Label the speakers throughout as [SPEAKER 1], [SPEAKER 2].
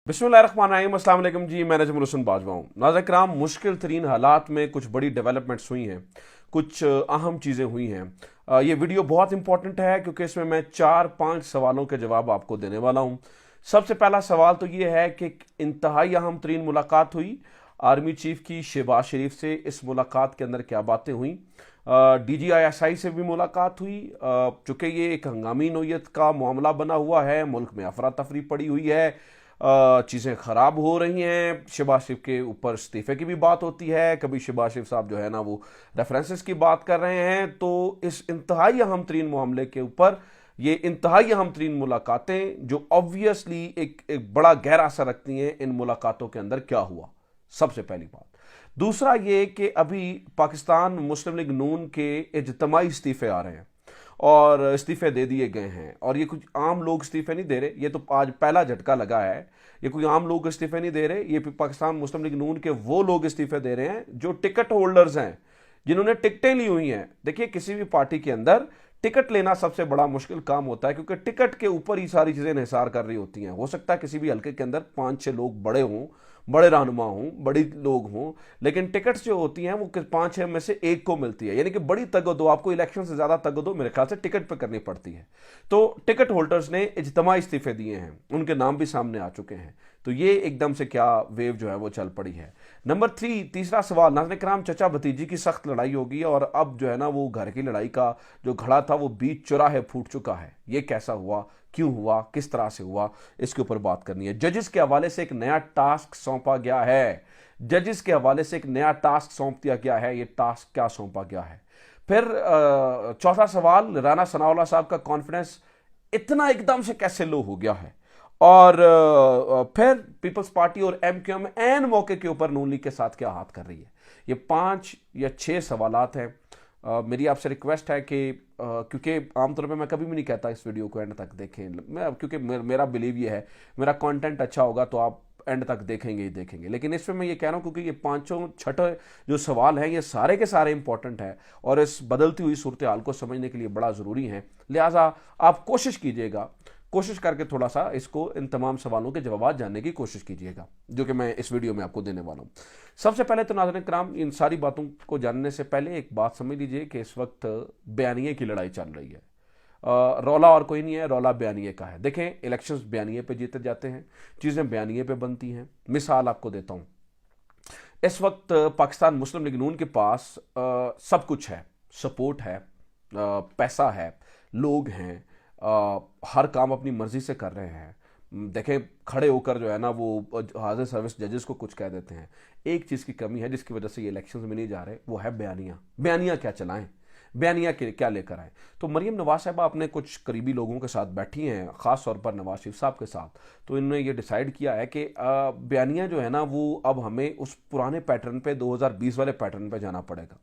[SPEAKER 1] बिस्मिल्लाहिर्रहमानिर्रहीम, अस्सलाम वालेकुम जी। मैं नजमुल हुसैन बाजवा हूँ। नाज़रीन, मुश्किल तरीन हालात में कुछ बड़ी डेवलपमेंट्स हुई हैं, कुछ अहम चीज़ें हुई हैं। ये वीडियो बहुत इंपॉर्टेंट है क्योंकि इसमें मैं 4-5 सवालों के जवाब आपको देने वाला हूँ। सबसे पहला सवाल तो ये है कि इंतहाई अहम तरीन मुलाकात हुई आर्मी चीफ की शहबाज शरीफ से। इस मुलाकात के अंदर क्या बातें हुई? DGISI से भी मुलाकात हुई, चूँकि ये एक हंगामी नोयत का मामला बना हुआ है, मुल्क में अफरा तफरी पड़ी हुई है, चीज़ें ख़राब हो रही हैं। शहबाज शरीफ के ऊपर इस्तीफ़े की भी बात होती है, कभी शहबाज शरीफ साहब जो है ना वो रेफरेंसेस की बात कर रहे हैं। तो इस इंतहाई अहम तरीन मामले के ऊपर ये इंतहाई अहम तरीन मुलाकातें जो ऑब्वियसली एक बड़ा गहरा असर रखती हैं, इन मुलाकातों के अंदर क्या हुआ, सबसे पहली बात। दूसरा ये कि अभी पाकिस्तान मुस्लिम लीग नून के इज्तिमाई इस्तीफ़े आ रहे हैं और इस्तीफ़े दे दिए गए हैं, और ये कुछ आम लोग इस्तीफ़े नहीं दे रहे। ये तो आज पहला झटका लगा है। ये कोई आम लोग इस्तीफ़े नहीं दे रहे, ये पाकिस्तान मुस्लिम लीग नून के वो लोग इस्तीफ़े दे रहे हैं जो टिकट होल्डर्स हैं, जिन्होंने टिकटें ली हुई हैं। देखिए, किसी भी पार्टी के अंदर टिकट लेना सबसे बड़ा मुश्किल काम होता है, क्योंकि टिकट के ऊपर ही सारी चीज़ें इंहिसार कर रही होती हैं। हो सकता है किसी भी हल्के के अंदर 5-6 लोग बड़े हों, बड़े रहनुमा हों, बड़ी लोग हों, लेकिन टिकट्स जो होती हैं वो 5-6 में से एक को मिलती है। यानी कि बड़ी तगदो, आपको इलेक्शन से ज़्यादा तगदो मेरे ख्याल से टिकट पर करनी पड़ती है। तो टिकट होल्डर्स ने इज्तिमाई इस्तीफे दिए हैं, उनके नाम भी सामने आ चुके हैं। तो ये एकदम से क्या वेव जो है वो चल पड़ी है। नंबर 3, तीसरा सवाल, नाज़रीन कराम, चचा भतीजी की सख्त लड़ाई होगी और अब जो है ना वो घर की लड़ाई का जो घड़ा था वो बीच चौराहे फूट चुका है। ये कैसा हुआ, क्यों हुआ, किस तरह से हुआ, इसके ऊपर बात करनी है। जजेस के हवाले से एक नया टास्क सौंपा गया है। जजेस के हवाले से एक नया टास्क सौंप दिया गया है। ये टास्क क्या सौंपा गया है? फिर चौथा सवाल, राना सनाउल्लाह साहब का कॉन्फिडेंस इतना एकदम से कैसे लो हो गया है? और फिर पीपल्स पार्टी और MQM एन मौके के ऊपर नून लीग के साथ क्या हाथ कर रही है? ये 5 या 6 सवालात हैं। मेरी आपसे रिक्वेस्ट है कि क्योंकि आमतौर पे मैं कभी भी नहीं कहता इस वीडियो को एंड तक देखें, मैं क्योंकि मेरा बिलीव ये है, मेरा कंटेंट अच्छा होगा तो आप एंड तक देखेंगे ही देखेंगे। लेकिन इसमें मैं ये कह रहा हूँ क्योंकि ये पांचों छठे जो सवाल हैं ये सारे के सारे इंपॉर्टेंट हैं और इस बदलती हुई सूरत हाल को समझने के लिए बड़ा ज़रूरी है। लिहाजा आप कोशिश कीजिएगा, कोशिश करके थोड़ा सा इसको, इन तमाम सवालों के जवाब जानने की कोशिश कीजिएगा जो कि मैं इस वीडियो में आपको देने वाला हूँ। सबसे पहले तो नाज़रीन कराम, इन सारी बातों को जानने से पहले एक बात समझ लीजिए कि इस वक्त बयानिए की लड़ाई चल रही है। रौला और कोई नहीं है, रौला बयानिए का है। देखें, इलेक्शंस बयानिए पे जीते जाते हैं, चीज़ें बयानिए पे बनती हैं। मिसाल आपको देता हूँ, इस वक्त पाकिस्तान मुस्लिम लीग नून के पास सब कुछ है, सपोर्ट है, पैसा है, लोग हैं, हर काम अपनी मर्जी से कर रहे हैं। देखें, खड़े होकर जो है ना वो हाजिर सर्विस जजेस को कुछ कह देते हैं। एक चीज़ की कमी है जिसकी वजह से ये इलेक्शंस में नहीं जा रहे, वो है बयानियाँ। बयानियाँ क्या चलाएं, बयानिया के क्या लेकर आए? तो मरीम नवाज साहबा अपने कुछ करीबी लोगों के साथ बैठी हैं, ख़ास तौर पर नवाज शरीफ साहब के साथ। तो इन्होंने ये डिसाइड किया है कि बयानिया जो है ना वो अब हमें उस पुराने पैटर्न पे, 2020 वाले पैटर्न पे जाना पड़ेगा।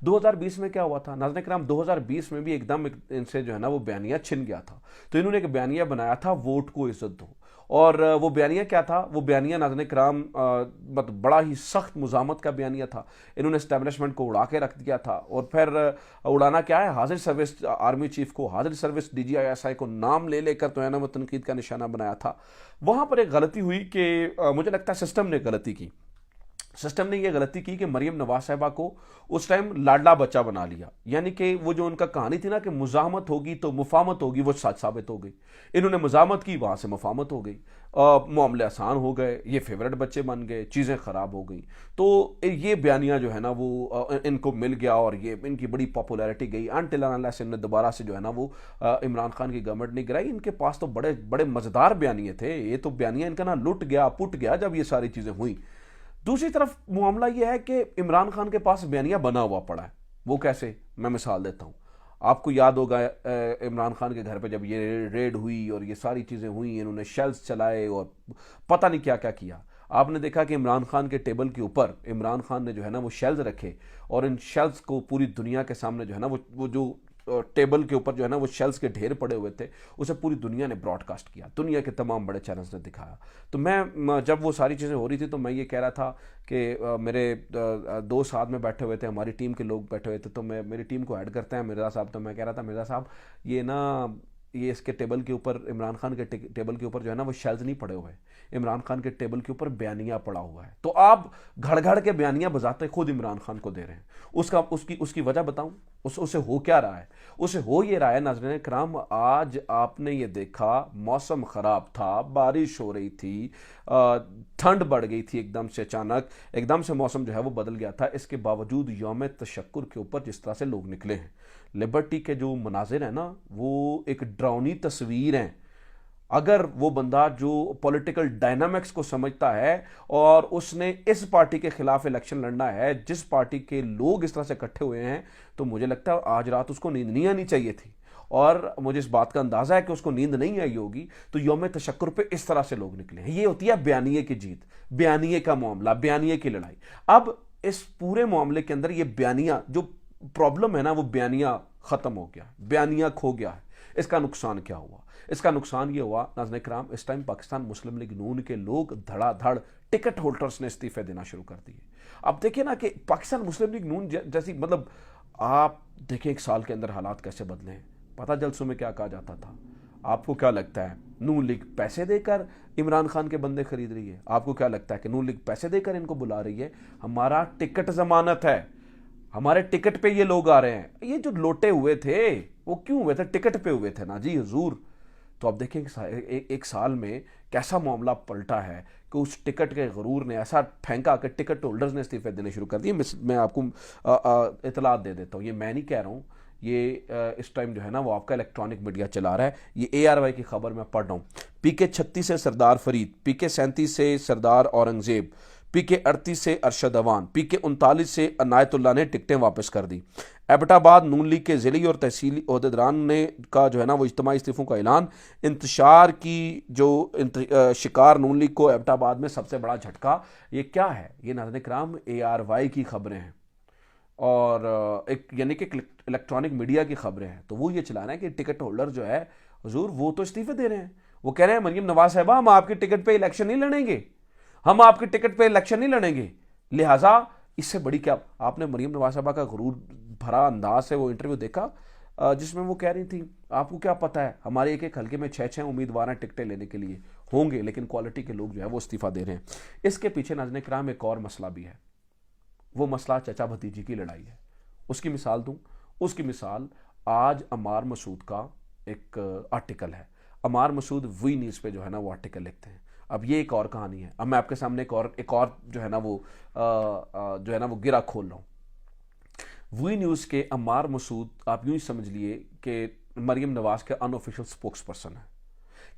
[SPEAKER 1] 2020 में क्या हुआ था नाज़रीन कराम? 2020 में भी एकदम इनसे जो है ना वो बयानिया छिन गया था। तो इन्होंने एक बयानिया बनाया था, वोट को इज्जत दो। और वो बयानिया क्या था? वो बयानिया नाज़रीन कराम मतलब बड़ा ही सख्त मुज़ामत का बयानिया था। इन्होंने एस्टेब्लिशमेंट को उड़ा के रख दिया था। और फिर उड़ाना क्या है, हाजिर सर्विस आर्मी चीफ को, हाजिर सर्विस DGISI को नाम ले लेकर तो है ना वो तनकीद का निशाना बनाया था। वहाँ पर एक गलती हुई कि मुझे लगता है सिस्टम ने गलती की। सिस्टम ने यह गलती की कि मरीम नवाज साहिबा को उस टाइम लाडला बच्चा बना लिया। यानी कि वो जो उनका कहानी थी ना कि मुजामत होगी तो मुफामत होगी, वो सच साबित हो गई। इन्होंने मुजामत की, वहां से मुफामत हो गई, मामले आसान हो गए, ये फेवरेट बच्चे बन गए, चीज़ें ख़राब हो गई। तो ये बयानिया जो है ना वो इनको मिल गया और ये इनकी बड़ी पॉपुलैरिटी गई। अनटिल अनलेस इन्होंने दोबारा से जो है ना वो इमरान खान की गवर्नमेंट नहीं गिराई। इनके पास तो बड़े बड़े मज़ेदार बयानिए थे। ये तो बयानिया इनका ना लुट गया, पुट गया जब ये सारी चीज़ें हुई। दूसरी तरफ मामला यह है कि इमरान खान के पास बयानिया बना हुआ पड़ा है। वो कैसे? मैं मिसाल देता हूँ। आपको याद होगा इमरान खान के घर पे जब ये रेड हुई और ये सारी चीज़ें हुई, इन्होंने शेल्स चलाए और पता नहीं क्या क्या किया। आपने देखा कि इमरान खान के टेबल के ऊपर इमरान खान ने जो है ना वो शेल्स रखे और इन शेल्स को पूरी दुनिया के सामने जो है ना वो जो टेबल के ऊपर जो है ना वो शेल्स के ढेर पड़े हुए थे, उसे पूरी दुनिया ने ब्रॉडकास्ट किया, दुनिया के तमाम बड़े चैनल्स ने दिखाया। तो मैं जब वो सारी चीज़ें हो रही थी तो मैं ये कह रहा था कि मेरे दो साथ में बैठे हुए थे, हमारी टीम के लोग बैठे हुए थे, तो मैं मेरी टीम को ऐड करते हैं मिर्ज़ा साहब। तो मैं कह रहा था मिर्ज़ा साहब ये ना ये इसके टेबल के ऊपर, इमरान खान के टेबल के ऊपर जो है ना वो शेल्स नहीं पड़े हुए, इमरान खान के टेबल के ऊपर बयानिया पड़ा हुआ है। तो आप घड़ घड़ के बयानिया बजाते खुद इमरान खान को दे रहे हैं। उसकी वजह बताऊं, उसे हो क्या रहा है? उसे हो ये रहा है नाज़रीन कराम, आज आपने ये देखा मौसम खराब था, बारिश हो रही थी, ठंड बढ़ गई थी एकदम से, अचानक एकदम से मौसम जो है वो बदल गया था। इसके बावजूद यौम तशक्कुर के ऊपर जिस तरह से लोग निकले हैं, लिबर्टी के जो मनाजिर हैं ना वो एक डरावनी तस्वीर हैं। अगर वो बंदा जो पॉलिटिकल डायनामिक्स को समझता है और उसने इस पार्टी के खिलाफ इलेक्शन लड़ना है, जिस पार्टी के लोग इस तरह से इकट्ठे हुए हैं, तो मुझे लगता है आज रात उसको नींद नहीं आनी चाहिए थी। और मुझे इस बात का अंदाजा है कि उसको नींद नहीं आई होगी। तो यौम तशक्कुर पे इस तरह से लोग निकले हैं। ये होती है बयानिए की जीत, बयानिए का मामला, बयानिए की लड़ाई। अब इस पूरे मामले के अंदर ये बयानिया जो प्रॉब्लम है ना, वो बयानिया खत्म हो गया, बयानिया खो गया है। इसका नुकसान क्या हुआ? इसका नुकसान ये हुआ नाज़रीन कराम, इस टाइम पाकिस्तान मुस्लिम लीग नून के लोग धड़ाधड़ टिकट होल्डर्स ने इस्तीफे देना शुरू कर दिए। अब देखिए ना कि पाकिस्तान मुस्लिम लीग नून जैसी, मतलब आप देखिए 1 साल के अंदर हालात कैसे बदले हैं। पता जलसों में क्या कहा जाता था? आपको क्या लगता है नून लीग पैसे देकर इमरान खान के बंदे खरीद रही है? आपको क्या लगता है कि नून लीग पैसे देकर इनको बुला रही है? हमारा टिकट जमानत है, हमारे टिकट पे ये लोग आ रहे हैं। ये जो लोटे हुए थे वो क्यों हुए थे? टिकट पे हुए थे ना जी हुजूर। तो अब देखें एक साल में कैसा मामला पलटा है कि उस टिकट के गरूर ने ऐसा फेंका कि टिकट होल्डर्स ने इस्तीफे देने शुरू कर दिए। मैं आपको इतलात दे देता हूँ, ये मैं नहीं कह रहा हूँ, ये इस टाइम जो है ना वो आपका इलेक्ट्रॉनिक मीडिया चला रहा है। ये ARY की खबर मैं पढ़ रहा हूँ। PK36 से सरदार फरीद, PK37 से सरदार औरंगजेब, PK38 से अरशद अवान, PK39 से अनायतुल्लाह ने टिकटें वापस कर दी। एबटाबाद नून लीग के ज़िली और तहसीली ओहदेदारान ने का जो है ना वो इज्तिमाई इस्तीफ़ों का ऐलान। इंतशार की जो शिकार नून लीग को एबटाबाद में सबसे बड़ा झटका। ये क्या है? ये नाज़रीन कराम ARY की खबरें हैं और एक यानी कि इलेक्ट्रॉनिक मीडिया की खबरें हैं। तो वो ये चला रहे हैं कि टिकट होल्डर जो है हुजूर वो तो इस्तीफे दे रहे हैं। वो कह रहे हैं मरियम नवाज साहबा हम आपके टिकट पे इलेक्शन नहीं लड़ेंगे, हम आपके टिकट पे इलेक्शन नहीं लड़ेंगे। लिहाजा इससे बड़ी क्या? आपने मरियम नवाज साहबा का गुरूर भरा अंदाज से वो इंटरव्यू देखा जिसमें वो कह रही थी आपको क्या पता है हमारे एक एक हल्के में 6-6 उम्मीदवार हैं टिकटें लेने के लिए, होंगे लेकिन क्वालिटी के लोग जो है वो इस्तीफा दे रहे हैं। इसके पीछे नाज़रीन कराम एक और मसला भी है। वो मसला चचा भतीजी की लड़ाई है। उसकी मिसाल दूं, उसकी मिसाल आज अमार मसूद का एक आर्टिकल है। अमार मसूद वी न्यूज़ पे जो है ना वो आर्टिकल लिखते हैं। अब ये एक और कहानी है। अब मैं आपके सामने एक और जो है ना वो गिरा खोल रहा हूँ। वी न्यूज़ के अमार मसूद आप यूं ही समझ लिए कि मरियम नवाज के अनऑफिशियल स्पोक्स पर्सन है।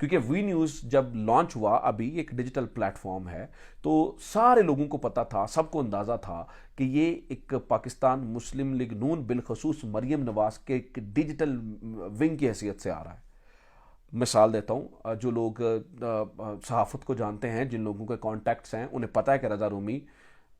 [SPEAKER 1] क्योंकि वी न्यूज़ जब लॉन्च हुआ, अभी एक डिजिटल प्लेटफॉर्म है, तो सारे लोगों को पता था, सबको अंदाज़ा था कि ये एक पाकिस्तान मुस्लिम लीग नून बिलखसूस मरियम नवाज के एक डिजिटल विंग की हैसियत से आ रहा है। मिसाल देता हूँ, जो लोग सहाफ़त को जानते हैं, जिन लोगों के कॉन्टैक्ट्स हैं, उन्हें पता है कि रज़ा रूमी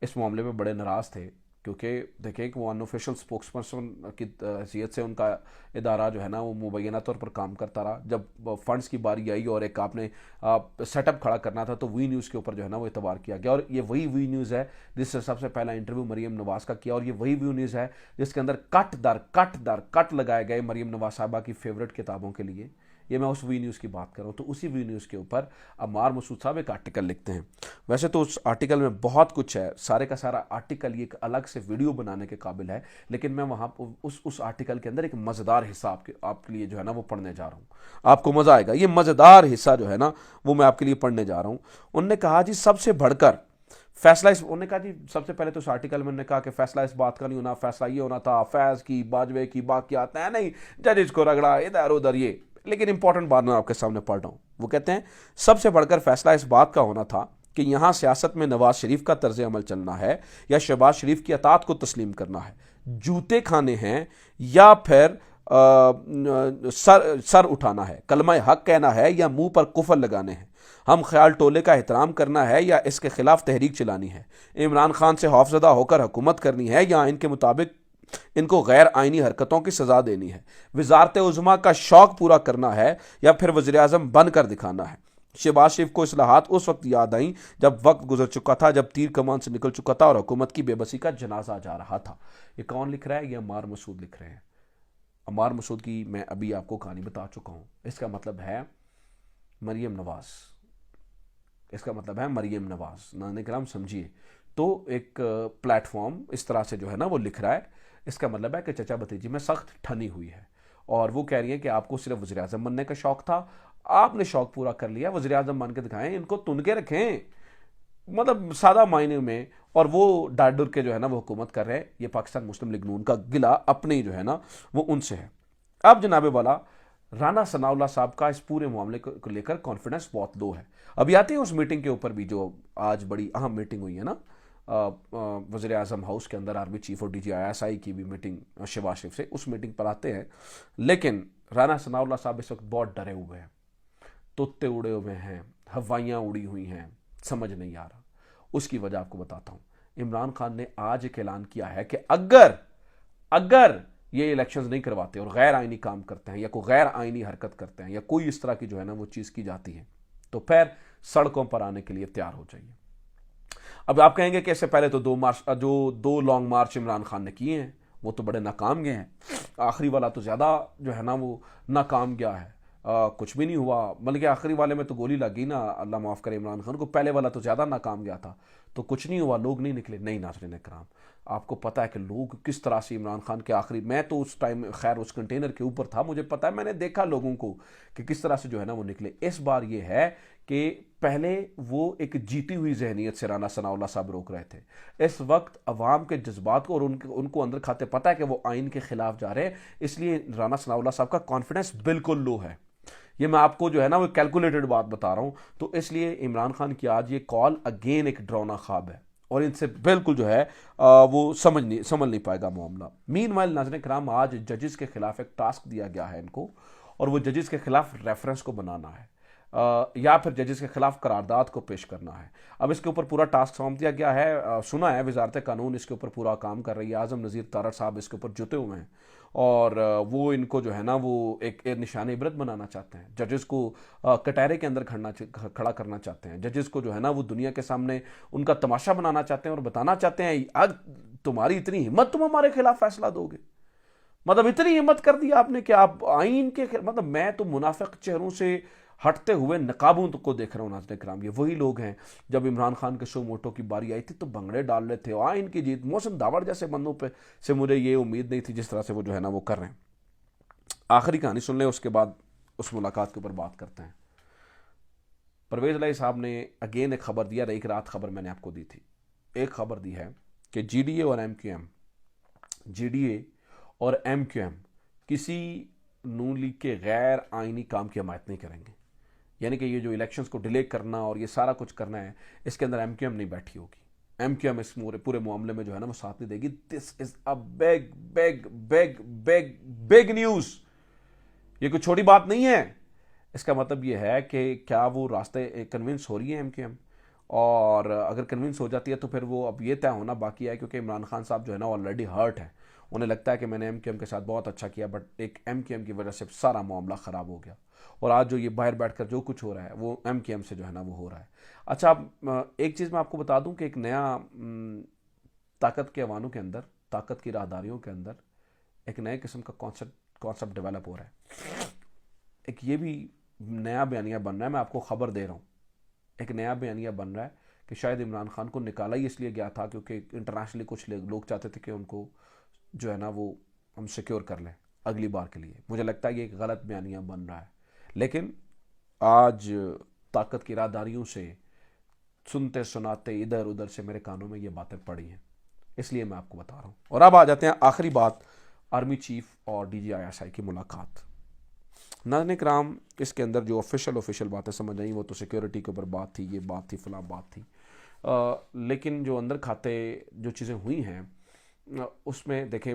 [SPEAKER 1] इस मामले में बड़े नाराज़ थे क्योंकि देखें कि वो अनऑफिशियल स्पोक्स पर्सन की हैसियत से उनका इदारा जो है ना वो मुबैना तौर पर काम करता रहा। जब फंड्स की बारी आई और एक आपने सेटअप खड़ा करना था तो वी न्यूज़ के ऊपर जो है ना वो एतबार किया गया। और ये वही वी न्यूज़ है जिससे सबसे पहला इंटरव्यू मरियम नवाज का किया, और ये वही वी न्यूज़ है जिसके अंदर कट लगाए गए मरियम नवाज साहबा की फेवरेट किताबों के लिए। ये मैं उस वी न्यूज़ की बात कर रहा हूँ। तो उसी वी न्यूज़ के ऊपर अमार मसूद साहब एक आर्टिकल लिखते हैं। वैसे तो उस आर्टिकल में बहुत कुछ है, सारे का सारा आर्टिकल ये एक अलग से वीडियो बनाने के काबिल है, लेकिन मैं वहाँ उस आर्टिकल के अंदर एक मज़ेदार हिस्सा आपके लिए जो है ना वो पढ़ने जा रहा हूँ। आपको मज़ा आएगा। ये मज़ेदार हिस्सा जो है ना वो मैं आपके लिए पढ़ने जा रहा हूँ। उनने कहा जी सबसे बढ़कर फैसला उन्होंने कहा जी सबसे पहले तो उस आर्टिकल में उन्होंने कहा कि फैसला इस बात का नहीं होना, फैसला ये होना था फैज़ की, बाजवे की, बाकियात है नहीं, जजेस को रगड़ा इधर उधर ये। लेकिन इंपॉर्टेंट बात मैं आपके सामने पढ़ रहा हूँ। वो कहते हैं सबसे बढ़कर फैसला इस बात का होना था कि यहाँ सियासत में नवाज शरीफ का तर्ज अमल चलना है या शहबाज शरीफ की अतात को तस्लीम करना है, जूते खाने हैं या फिर सर उठाना है, कलमा हक कहना है या मुंह पर कुफर लगाने हैं, हम ख्याल टोले का एहतराम करना है या इसके खिलाफ तहरीक चलानी है, इमरान खान से खौफजदा होकर हुकूमत करनी है या इनके मुताबिक इनको गैर आइनी हरकतों की सजा देनी है, वजारत उज़्मा का शौक पूरा करना है या फिर वज़ीर आज़म बनकर दिखाना है। शहबाज शरीफ को इस्लाहात उस वक्त याद आई जब वक्त गुजर चुका था, जब तीर कमान से निकल चुका था और हुकूमत की बेबसी का जनाजा जा रहा था। ये कौन लिख रहा है? ये अमार मसूद लिख रहे हैं। अम्मार मसूद की मैं अभी आपको कहानी बता चुका हूँ। इसका मतलब है मरियम नवाज, इसका मतलब है मरियम नवाज। नाज़रीन किराम समझिए, तो एक प्लेटफॉर्म इस तरह से जो है ना वो लिख रहा है, इसका मतलब है कि चचा भतीजी में सख्त ठनी हुई है और वो कह रही है कि आपको सिर्फ वज़ीर आज़म बनने का शौक था, आपने शौक पूरा कर लिया, वज़ीर आज़म बन के दिखाएं, इनको तुन के रखें, मतलब सादा मायने में। और वो डार डुर के जो है ना वो हुकूमत कर रहे हैं। ये पाकिस्तान मुस्लिम लीग नून का गिला अपने जो है ना वो उनसे है। अब जनाबे वाला राना सनाउल्लाह साहब का इस पूरे मामले को लेकर कॉन्फिडेंस बहुत लो है। अभी आते हैं उस मीटिंग के ऊपर भी जो आज बड़ी अहम मीटिंग हुई है ना वज़ीर आज़म हाउस के अंदर, आर्मी चीफ और DGI की भी मीटिंग शहबाज शरीफ से, उस मीटिंग पर आते हैं। लेकिन राना सनाउल्लाह साहब इस वक्त बहुत डरे हुए हैं, तोते उड़े हुए हैं, हवाइयाँ उड़ी हुई हैं, समझ नहीं आ रहा। उसकी वजह आपको बताता हूँ। इमरान खान ने आज एक ऐलान किया है कि अगर अगर ये इलेक्शंस नहीं करवाते और गैर आइनी काम करते हैं या कोई गैर आइनी हरकत करते हैं या कोई इस तरह की जो है ना वो चीज़ की जाती है, तो फिर सड़कों पर आने के लिए तैयार हो जाइए। अब आप कहेंगे कि इससे पहले तो दो लॉन्ग मार्च इमरान खान ने किए हैं, वो तो बड़े नाकाम गए हैं। आखिरी वाला तो ज़्यादा जो है ना वो नाकाम गया है। कुछ भी नहीं हुआ, मतलब कि आखिरी वाले में तो गोली लगी ना, अल्लाह माफ़ करे इमरान खान को। पहले वाला तो ज़्यादा नाकाम गया था, तो कुछ नहीं हुआ, लोग नहीं निकले। नहीं नाज़रीन कराम, आपको पता है कि लोग किस तरह से इमरान खान के आखिरी, मैं तो उस टाइम खैर उस कंटेनर के ऊपर था, मुझे पता है, मैंने देखा लोगों को कि किस तरह से जो है ना वो निकले। इस बार ये है कि पहले वो एक जीती हुई जहनीत से राना सनाउल्लाह साहब रोक रहे थे। इस वक्त अवाम के जज्बात को और उनको अंदर खाते पता है कि वो आइन के खिलाफ जा रहे हैं, इसलिए राना सनाउल्लाह साहब का कॉन्फिडेंस बिल्कुल लो है। ये मैं आपको जो है ना वो कैलकुलेटेड बात बता रहा हूं। तो इसलिए इमरान खान की आज ये कॉल अगेन एक डरावना ख्वाब है और इनसे बिल्कुल जो है वो समझ नहीं पाएगा मामला। मीनवाइल नाज़रीन किराम, आज जजेस के खिलाफ एक टास्क दिया गया है इनको, और वो जजेस के खिलाफ रेफरेंस को बनाना है या फिर जजेस के खिलाफ करारदाद को पेश करना है। अब इसके ऊपर पूरा टास्क सौंप दिया गया है। सुना है वजारत कानून इसके ऊपर पूरा काम कर रही है, आज़म नज़ीर तारड़ साहब इसके ऊपर जुटे हुए हैं और वो इनको जो है ना वो एक निशान इबरत बनाना चाहते हैं। जजेस को कटहरे के अंदर खड़ा करना चाहते हैं। जजेस को जो है ना वो दुनिया के सामने उनका तमाशा बनाना चाहते हैं और बताना चाहते हैं आज तुम्हारी इतनी हिम्मत, तुम हमारे खिलाफ फैसला दोगे, मतलब इतनी हिम्मत कर दी आपने कि आप आइन के मतलब मैं तो मुनाफिक चेहरों से हटते हुए नकाबों को देख रहा हूँ नाज़रीन किराम। ये वही लोग हैं जब इमरान खान के शो मोटो की बारी आई थी तो भंगड़े डाल रहे थे और आइन की जीत। मोहसिन दावड़ जैसे बंदों पे से मुझे ये उम्मीद नहीं थी जिस तरह से वो जो है ना वो कर रहे हैं। आखिरी कहानी सुन लें, उसके बाद उस मुलाकात के ऊपर बात करते हैं। परवेज इलाही साहब ने अगेन एक खबर दिया, एक रात खबर मैंने आपको दी थी। एक खबर दी है कि GDA और MQM किसी नून लीग के गैर आइनी काम की हमायत नहीं करेंगे। यानी कि ये जो इलेक्शंस को डिले करना और ये सारा कुछ करना है, इसके अंदर MQM नहीं बैठी होगी। MQM इस पूरे मामले में जो है ना वो साथ नहीं देगी। This is a big big big big big news. ये कोई छोटी बात नहीं है। इसका मतलब ये है कि क्या वो रास्ते कन्विंस हो रही है MQM, और अगर कन्विंस हो जाती है तो फिर वो अब ये तय होना बाकी है, क्योंकि इमरान खान साहब जो है ना ऑलरेडी हर्ट है। उन्हें लगता है कि मैंने MQM के साथ बहुत अच्छा किया, बट एक MQM की वजह से सारा मामला ख़राब हो गया और आज जो ये बाहर बैठकर जो कुछ हो रहा है वो MQM से जो है ना वो हो रहा है। अच्छा, अब एक चीज़ मैं आपको बता दूं कि एक नया ताकत के अवानों के अंदर, ताकत की राहदारियों के अंदर एक नए किस्म का कॉन्सेप्ट डेवलप हो रहा है। एक ये भी नया बयानिया बन रहा है, मैं आपको खबर दे रहा हूँ। एक नया बयानिया बन रहा है कि शायद इमरान खान को निकाला ही इसलिए गया था क्योंकि इंटरनेशनली कुछ लोग चाहते थे कि उनको जो है ना वो हम सिक्योर कर लें अगली बार के लिए। मुझे लगता है ये एक गलत बयानिया बन रहा है, लेकिन आज ताकत की राहदारियों से सुनते सुनाते इधर उधर से मेरे कानों में ये बातें पड़ी हैं, इसलिए मैं आपको बता रहा हूँ। और अब आ जाते हैं आखिरी बात, आर्मी चीफ और DGI की मुलाकात। नाज़रीन किराम, इसके अंदर जो ऑफिशियल बातें समझ आई वो तो सिक्योरिटी के ऊपर बात थी, ये बात थी, फलां बात थी, लेकिन जो अंदर खाते जो चीज़ें हुई हैं उसमें देखें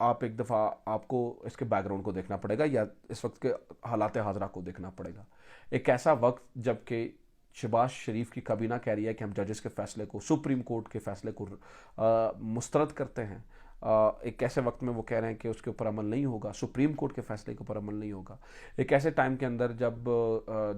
[SPEAKER 1] आप, एक दफ़ा आपको इसके बैकग्राउंड को देखना पड़ेगा या इस वक्त के हालात हाजरा को देखना पड़ेगा। एक ऐसा वक्त जबकि शहबाज शरीफ की काबीना कह रही है कि हम जजेस के फ़ैसले को, सुप्रीम कोर्ट के फ़ैसले को मुस्तरद करते हैं। एक ऐसे वक्त में वो कह रहे हैं कि उसके ऊपर अमल नहीं होगा, सुप्रीम कोर्ट के फैसले के ऊपर अमल नहीं होगा। एक ऐसे टाइम के अंदर जब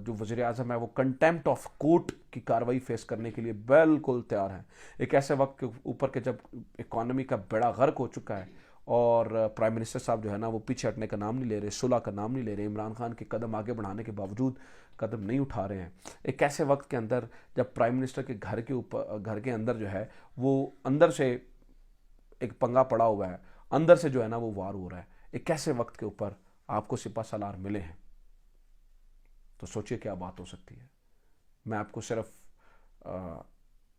[SPEAKER 1] जो वज़ीर आज़म है वो कंटेम्प्ट ऑफ कोर्ट की कार्रवाई फेस करने के लिए बिल्कुल तैयार है। एक ऐसे वक्त के ऊपर के जब इकॉनमी का बेड़ा गर्क हो चुका है और प्राइम मिनिस्टर साहब जो है ना वो पीछे हटने का नाम नहीं ले रहे, सुलह का नाम नहीं ले रहे, इमरान खान के कदम आगे बढ़ाने के बावजूद कदम नहीं उठा रहे हैं। एक ऐसे वक्त के अंदर जब प्राइम मिनिस्टर के घर के अंदर जो है वो अंदर से एक पंगा पड़ा हुआ है, अंदर से जो है ना वो वार हो रहा है, एक ऐसे वक्त के ऊपर आपको सिपा सलार मिले हैं, तो सोचिए क्या बात हो सकती है। मैं आपको सिर्फ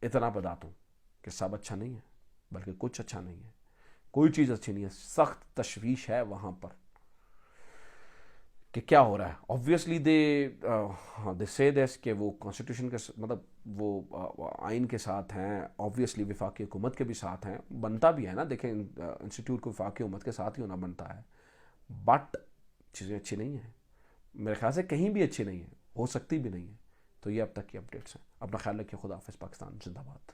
[SPEAKER 1] इतना बता दूं कि सब अच्छा नहीं है, बल्कि कुछ अच्छा नहीं है, कोई चीज़ अच्छी नहीं है, सख्त तशवीश है वहाँ पर कि क्या हो रहा है। ऑब्वियसली दे से दिस कि वो कॉन्स्टिट्यूशन के मतलब वो आइन के साथ हैं, ऑब्वियसली वफाकी हुकूमत के भी साथ हैं, बनता भी है ना, देखें इंस्टीट्यूट को वफाकी हुकूमत के साथ ही होना बनता है, बट चीज़ें अच्छी नहीं हैं, मेरे ख्याल से कहीं भी अच्छी नहीं है, हो सकती भी नहीं है। तो ये अब तक की अपडेट्स हैं। अपना ख्याल रखिए। खुदा हाफिज़। पाकिस्तान जिंदाबाद।